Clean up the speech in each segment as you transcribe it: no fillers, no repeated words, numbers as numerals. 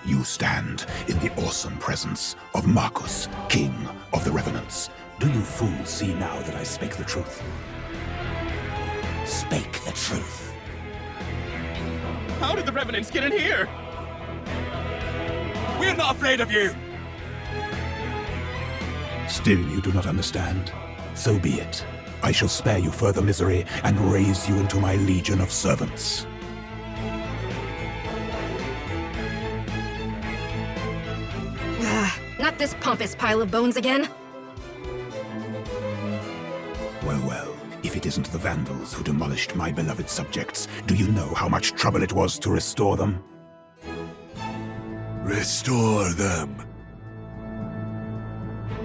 You stand in the awesome presence of Marcus, King of the Revenants. Do you fools see now that I spake the truth? Spake the truth. How did the Revenants get in here? We're not afraid of you! Still you do not understand? So be it. I shall spare you further misery and raise you into my legion of servants. Not this pompous pile of bones again. Well, if it isn't the Vandals who demolished my beloved subjects, do you know how much trouble it was to restore them? Restore them.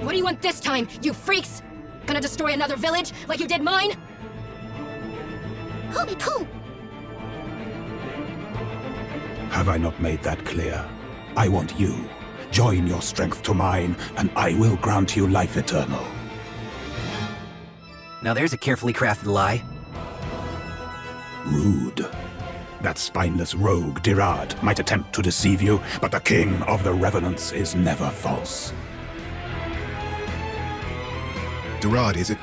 What do you want this time, you freaks? Gonna destroy another village like you did mine? Holy poo! Have I not made that clear? I want you. Join your strength to mine, and I will grant you life eternal. Now there's a carefully crafted lie. Rude. That spineless rogue, Deharde, might attempt to deceive you, but the King of the Revenants is never false. Deharde, is it?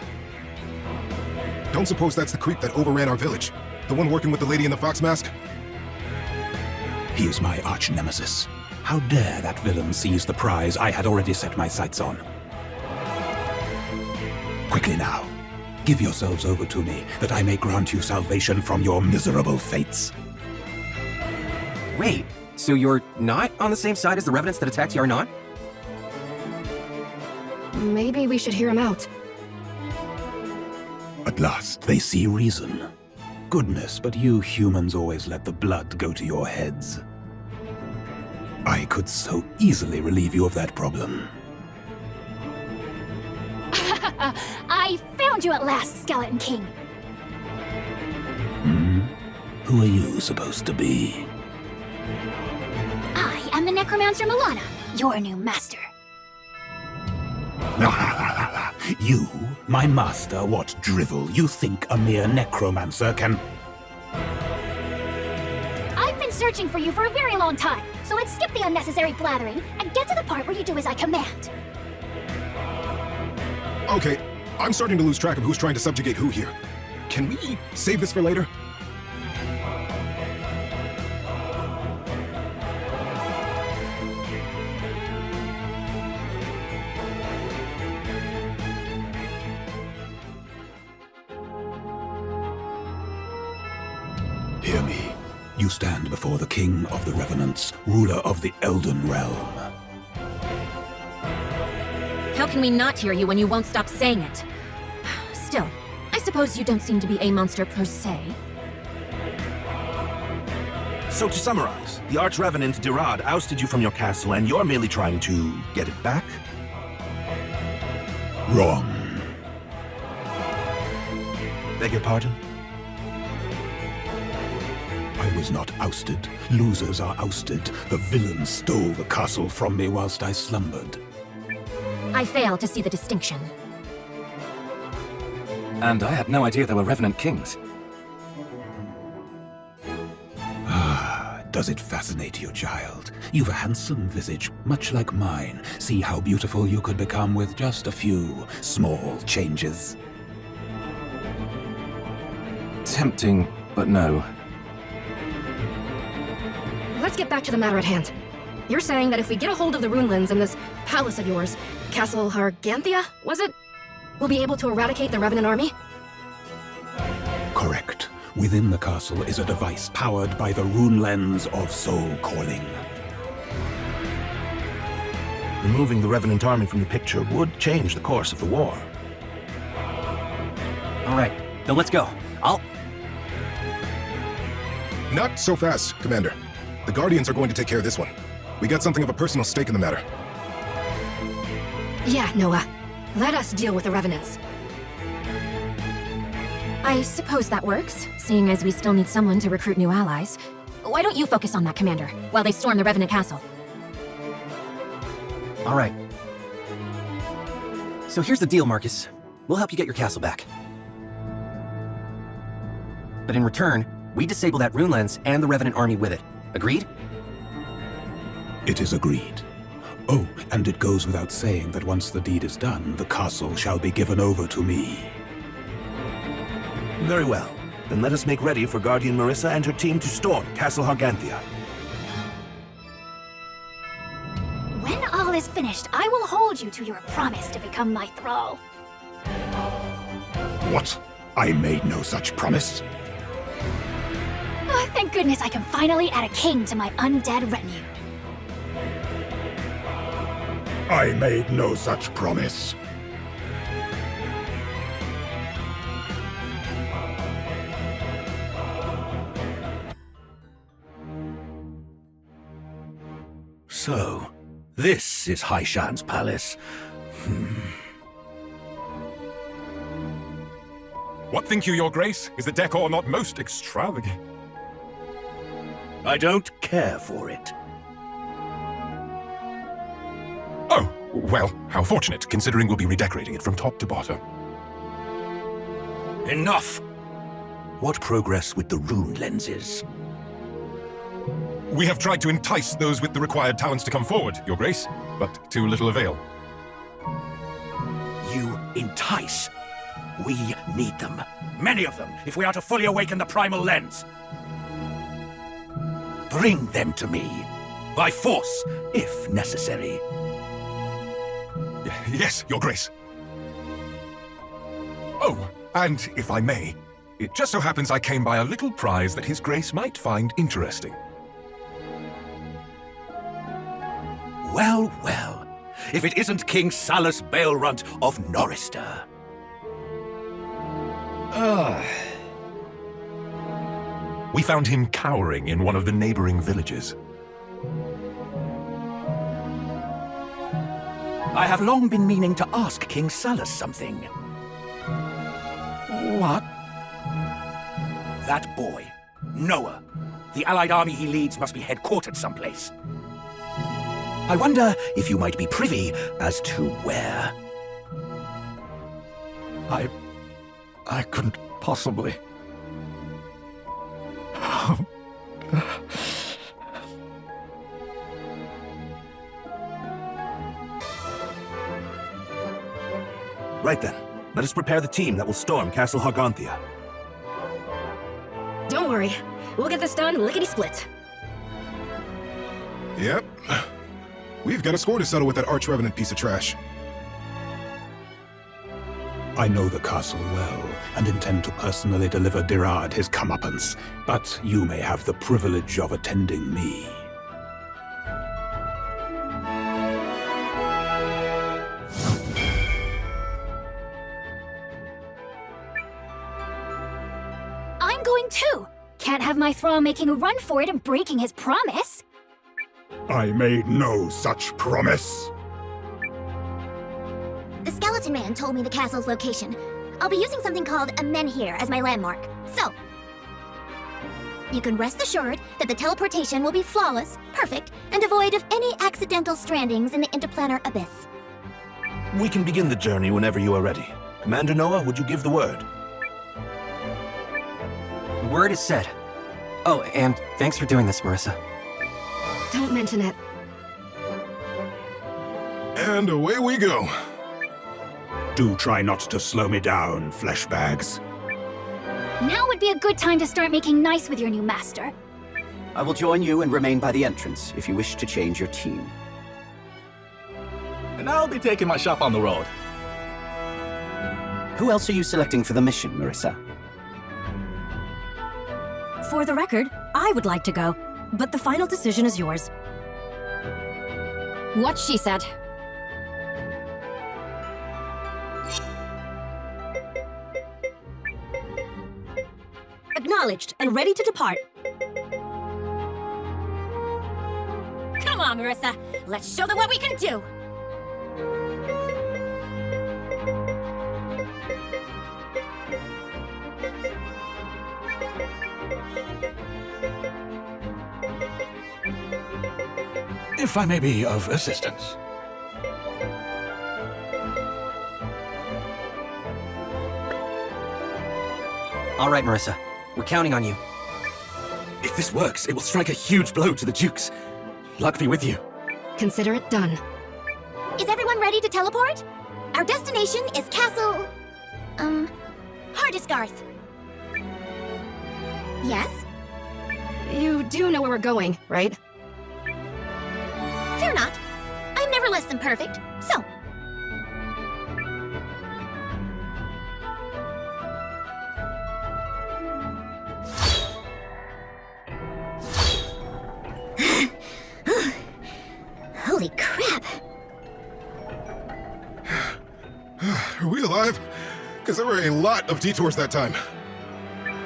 Don't suppose that's the creep that overran our village? The one working with the lady in the fox mask? He is my arch-nemesis. How dare that villain seize the prize I had already set my sights on? Quickly now, give yourselves over to me, that I may grant you salvation from your miserable fates. Wait, so you're not on the same side as the Revenants that attacked Yarnot? Maybe we should hear him out. At last, they see reason. Goodness, but you humans always let the blood go to your heads. I could so easily relieve you of that problem. I found you at last, Skeleton King. Who are you supposed to be? I am the Necromancer Milana, your new master. You, my master, what drivel? You think a mere necromancer can... I've been searching for you for a very long time, so let's skip the unnecessary blathering and get to the part where you do as I command. Okay, I'm starting to lose track of who's trying to subjugate who here. Can we save this for later? Hear me. You stand before the King of the Revenants, ruler of the Elden Realm. How can we not hear you when you won't stop saying it? Still, I suppose you don't seem to be a monster per se. So to summarize, the Arch-Revenant Deharde ousted you from your castle and you're merely trying to get it back? Wrong. Beg your pardon? I was not ousted. Losers are ousted. The villain stole the castle from me whilst I slumbered. I fail to see the distinction. And I had no idea there were Revenant Kings. Does it fascinate you, child? You've a handsome visage, much like mine. See how beautiful you could become with just a few small changes. Tempting, but no. Let's get back to the matter at hand. You're saying that if we get a hold of the Runelands in this palace of yours, Castle Harganthia, was it? We'll be able to eradicate the Revenant army? Correct. Within the castle is a device powered by the rune lens of soul calling. Removing the Revenant army from the picture would change the course of the war. All right, then let's go. Not so fast, Commander. The Guardians are going to take care of this one. We got something of a personal stake in the matter. Yeah, Nowa. Let us deal with the Revenants. I suppose that works, seeing as we still need someone to recruit new allies. Why don't you focus on that, Commander, while they storm the Revenant Castle? All right. So here's the deal, Marcus. We'll help you get your castle back. But in return, we disable that rune lens and the Revenant army with it. Agreed? It is agreed. Oh, and it goes without saying that once the deed is done, the castle shall be given over to me. Very well. Then let us make ready for Guardian Marisa and her team to storm Castle Harganthia. When all is finished, I will hold you to your promise to become my thrall. What? I made no such promise. Oh, thank goodness I can finally add a king to my undead retinue. I made no such promise. So, this is Haishan's palace. What think you, Your Grace? Is the decor not most extravagant? I don't care for it. Oh, well, how fortunate, considering we'll be redecorating it from top to bottom. Enough! What progress with the rune lenses? We have tried to entice those with the required talents to come forward, Your Grace, but to little avail. You entice? We need them. Many of them, if we are to fully awaken the primal lens. Bring them to me. By force, if necessary. Yes, Your Grace. Oh, and if I may, it just so happens I came by a little prize that His Grace might find interesting. Well, well. If it isn't King Salus Baelrunt of Norrister. We found him cowering in one of the neighboring villages. I have long been meaning to ask King Salus something. What? That boy, Nowa. The allied army he leads must be headquartered someplace. I wonder if you might be privy as to where. I couldn't possibly. Right then, let us prepare the team that will storm Castle Harganthia. Don't worry. We'll get this done lickety-split. Yep. We've got a score to settle with that arch-revenant piece of trash. I know the castle well, and intend to personally deliver Deharde his comeuppance, but you may have the privilege of attending me. I'm going too! Can't have my thrall making a run for it and breaking his promise! I made no such promise. The Skeleton Man told me the castle's location. I'll be using something called a menhir as my landmark. So, you can rest assured that the teleportation will be flawless, perfect, and devoid of any accidental strandings in the interplanar abyss. We can begin the journey whenever you are ready. Commander Nowa, would you give the word? Word is said. Oh, and thanks for doing this, Marisa. Don't mention it. And away we go. Do try not to slow me down, fleshbags. Now would be a good time to start making nice with your new master. I will join you and remain by the entrance if you wish to change your team. And I'll be taking my shop on the road. Who else are you selecting for the mission, Marisa? For the record, I would like to go, but the final decision is yours. What she said. Acknowledged and ready to depart. Come on, Marisa. Let's show them what we can do. If I may be of assistance. All right, Marisa. We're counting on you. If this works, it will strike a huge blow to the Dukes. Luck be with you. Consider it done. Is everyone ready to teleport? Our destination is Castle... Hardisgarth. Yes? You do know where we're going, right? Fear not. I'm never less than perfect, so... Holy crap! Are we alive? Because there were a lot of detours that time.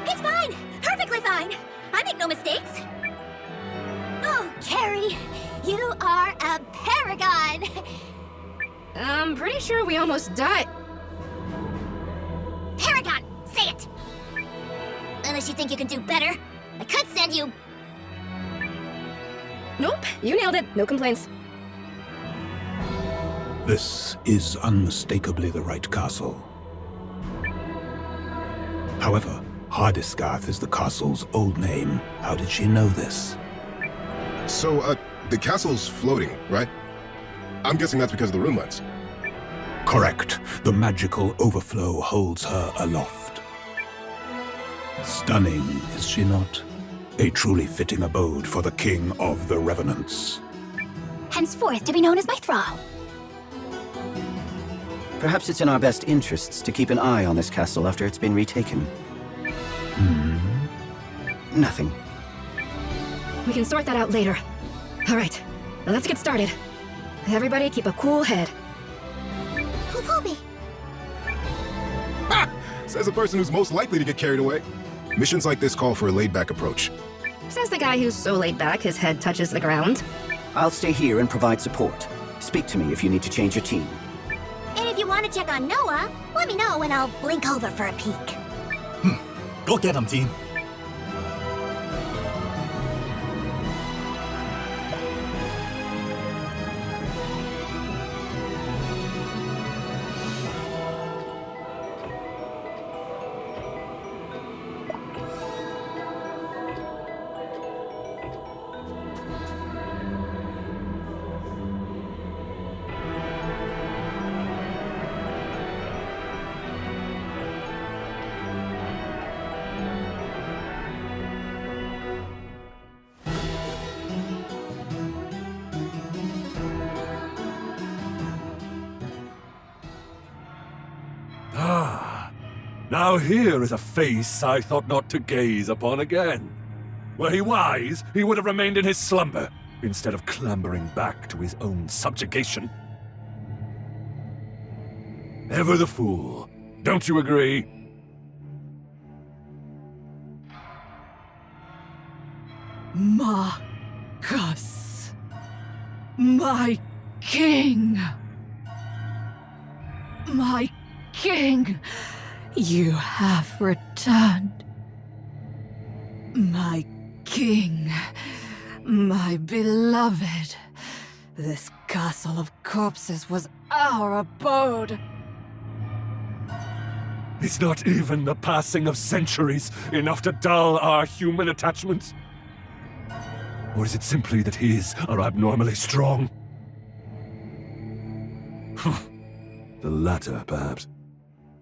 It's fine! Perfectly fine! I make no mistakes! Oh, Carrie, you are a paragon! I'm pretty sure we almost died. Paragon! Say it! Unless you think you can do better. I could send you... Nope, you nailed it. No complaints. This is unmistakably the right castle. However, Hardisgarth is the castle's old name. How did she know this? So, the castle's floating, right? I'm guessing that's because of the rune lens. Correct. The magical overflow holds her aloft. Stunning, is she not? A truly fitting abode for the King of the Revenants. Henceforth to be known as my thrall. Perhaps it's in our best interests to keep an eye on this castle after it's been retaken. Nothing. We can sort that out later. All right, now let's get started. Everybody keep a cool head. Poopy. Ha! Says the person who's most likely to get carried away. Missions like this call for a laid-back approach. Says the guy who's so laid back his head touches the ground. I'll stay here and provide support. Speak to me if you need to change your team. And if you want to check on Nowa, let me know and I'll blink over for a peek. Go get him, team. Now here is a face I thought not to gaze upon again. Were he wise, he would have remained in his slumber, instead of clambering back to his own subjugation. Ever the fool, don't you agree? Marcus, my king, my king, you have returned. My king, my beloved, this castle of corpses was our abode. Is not even the passing of centuries enough to dull our human attachments? Or is it simply that his are abnormally strong? The latter, perhaps.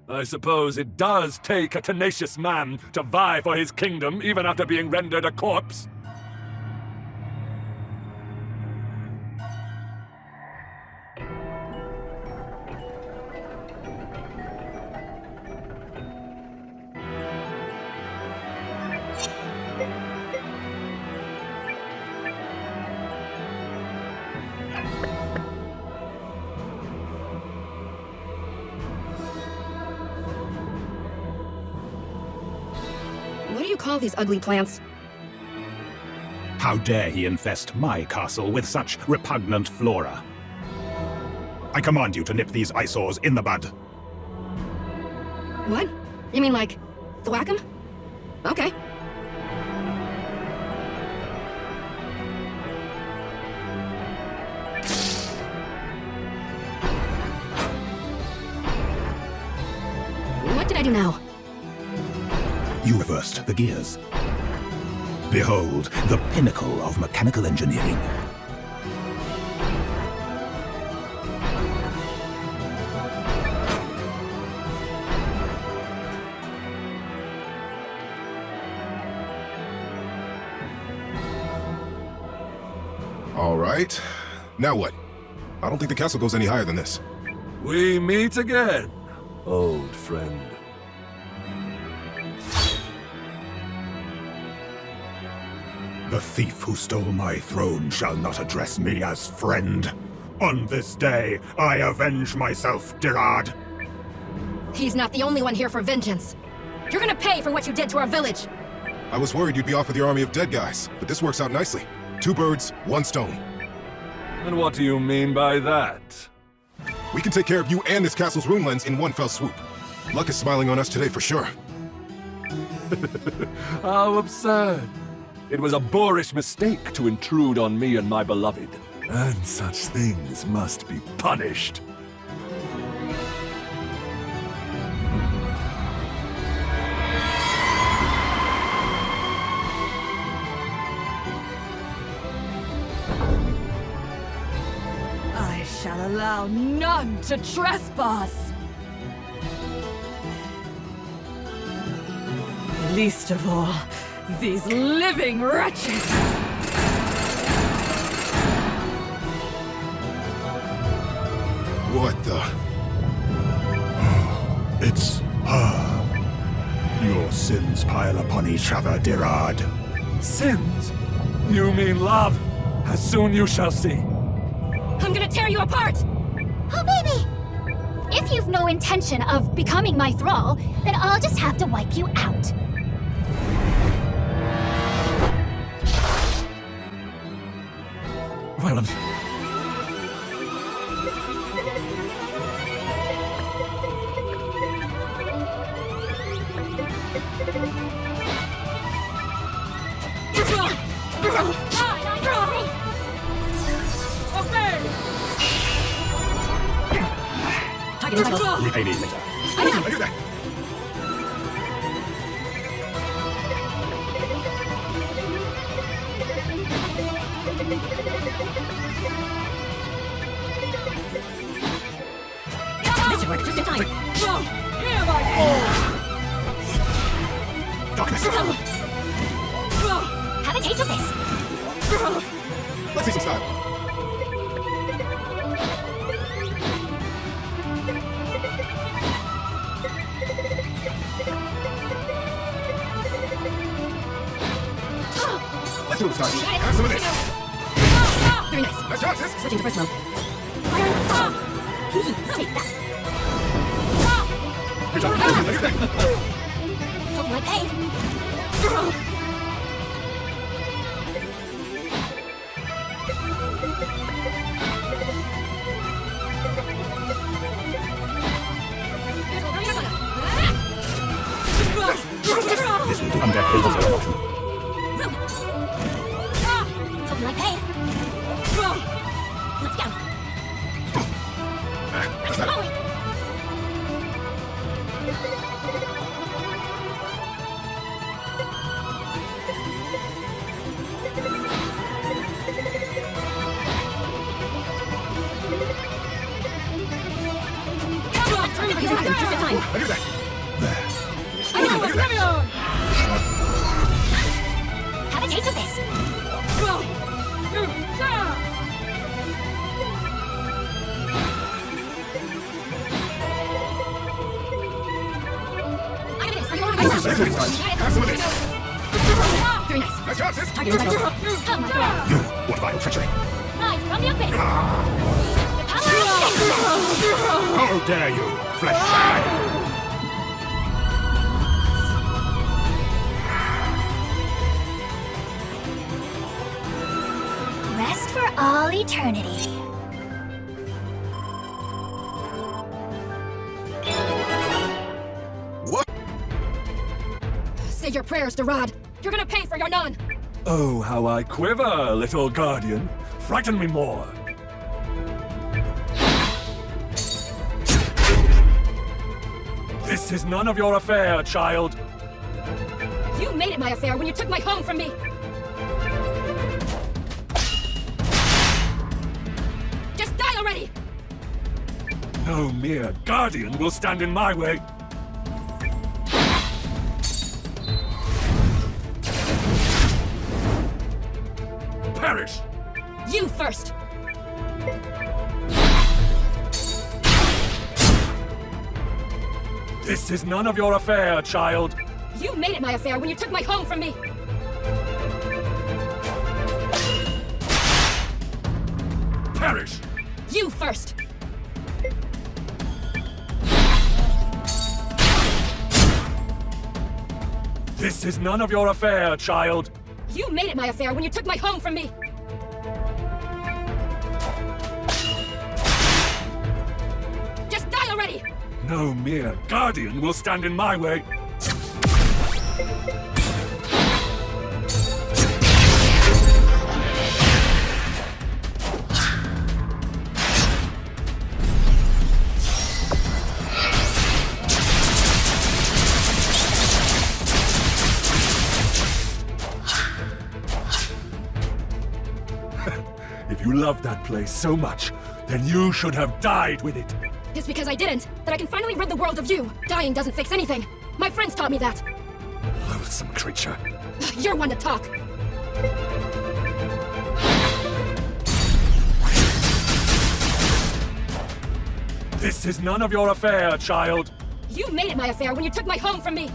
I suppose it does take a tenacious man to vie for his kingdom even after being rendered a corpse. What do you call these ugly plants? How dare he infest my castle with such repugnant flora? I command you to nip these eyesores in the bud. What? You mean like, thwack 'em? Okay. What did I do now? You reversed the gears. Behold, the pinnacle of mechanical engineering. All right. Now what? I don't think the castle goes any higher than this. We meet again, old friend. The thief who stole my throne shall not address me as friend. On this day, I avenge myself, Deharde. He's not the only one here for vengeance. You're gonna pay for what you did to our village. I was worried you'd be off with your army of dead guys, but this works out nicely. 2 birds, 1 stone. And what do you mean by that? We can take care of you and this castle's runelands in one fell swoop. Luck is smiling on us today for sure. How absurd. It was a boorish mistake to intrude on me and my beloved. And such things must be punished. I shall allow none to trespass. Least of all, these living wretches. What the? It's her. Your sins pile upon each other, Deharde. Sins? You mean love? As soon you shall see. I'm gonna tear you apart! Oh, baby! If you've no intention of becoming my thrall, then I'll just have to wipe you out. Violence. Repay me later. I do that. This should work just in time. Here I Darkness. Have a taste of this. Let's see some style. Let's do it, Scotch. Have some of this. Very nice. Nice job, sis. Switching to first mode. Take that. Good job. Look at that. Hope my pain. This will do Undead is also an option. Hope my pain. Let's go. That's not it. Just in time. I do that. Have a taste of this. Have some of this. Very nice. Nice job, sis. Oh my god. You, what vile treachery! Rise from the abyss. The power of six. How dare you, flesh bag! Rest for all eternity. What? Say your prayers, Deharde. You're gonna pay for your nun. Oh, how I quiver, little guardian. Frighten me more. This is none of your affair, child. You made it my affair when you took my home from me. Just die already! No mere guardian will stand in my way. Perish! You first! This is none of your affair, child. You made it my affair when you took my home from me! Perish! You first! This is none of your affair, child. You made it my affair when you took my home from me! Just die already! No mere guardian will stand in my way. If you love that place so much, then you should have died with it. It's because I didn't that I can finally rid the world of you. Dying doesn't fix anything. My friends taught me that. Loathsome creature. You're one to talk. This is none of your affair, child. You made it my affair when you took my home from me.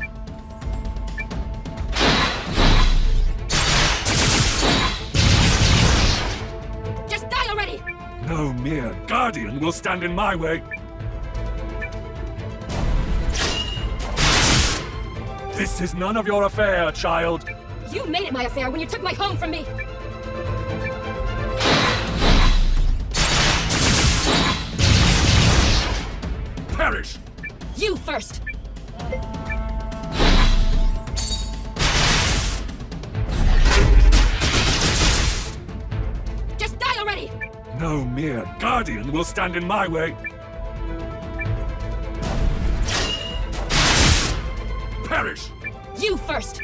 Just die already! No mere guardian will stand in my way. This is none of your affair, child. You made it my affair when you took my home from me. Perish! You first! Just die already! No mere guardian will stand in my way. Perish! You first!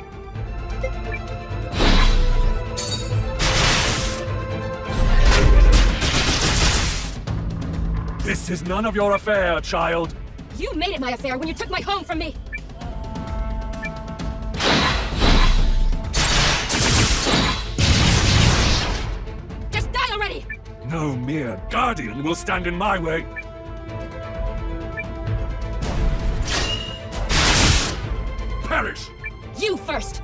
This is none of your affair, child. You made it my affair when you took my home from me. Just die already! No mere guardian will stand in my way. Perish! You first!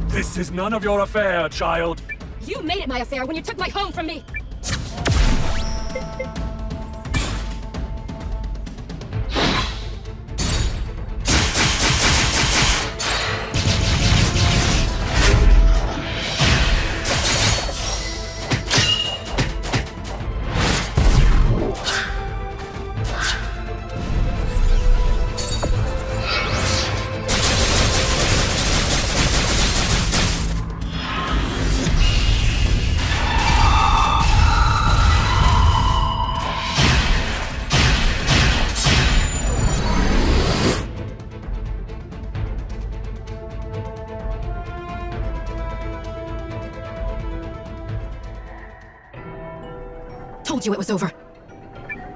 This is none of your affair, child. You made it my affair when you took my home from me. Told you it was over.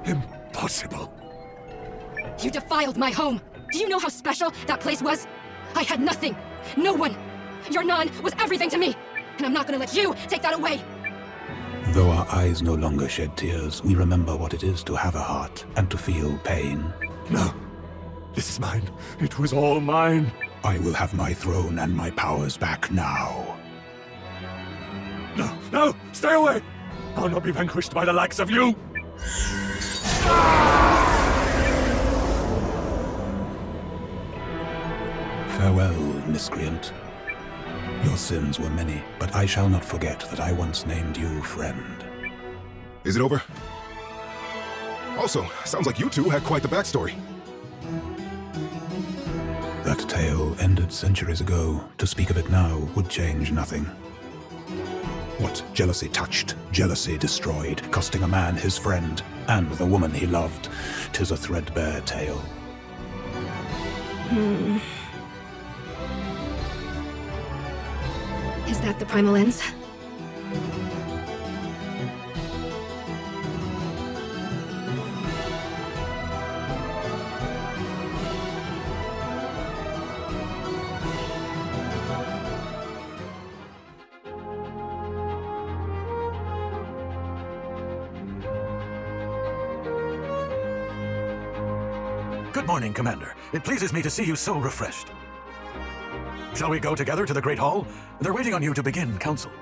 Impossible. You defiled my home. Do you know how special that place was? I had nothing. No one. Your Nan was everything to me. And I'm not gonna let you take that away. Though our eyes no longer shed tears, we remember what it is to have a heart and to feel pain. No. This is mine. It was all mine. I will have my throne and my powers back now. No, no! Stay away! I'll not be vanquished by the likes of you! Farewell, miscreant. Your sins were many, but I shall not forget that I once named you friend. Is it over? Also, sounds like you two had quite the backstory. That tale ended centuries ago. To speak of it now would change nothing. What jealousy touched, jealousy destroyed, costing a man his friend, and the woman he loved. 'Tis a threadbare tale. Is that the primal ends? Good morning, Commander. It pleases me to see you so refreshed. Shall we go together to the Great Hall? They're waiting on you to begin council.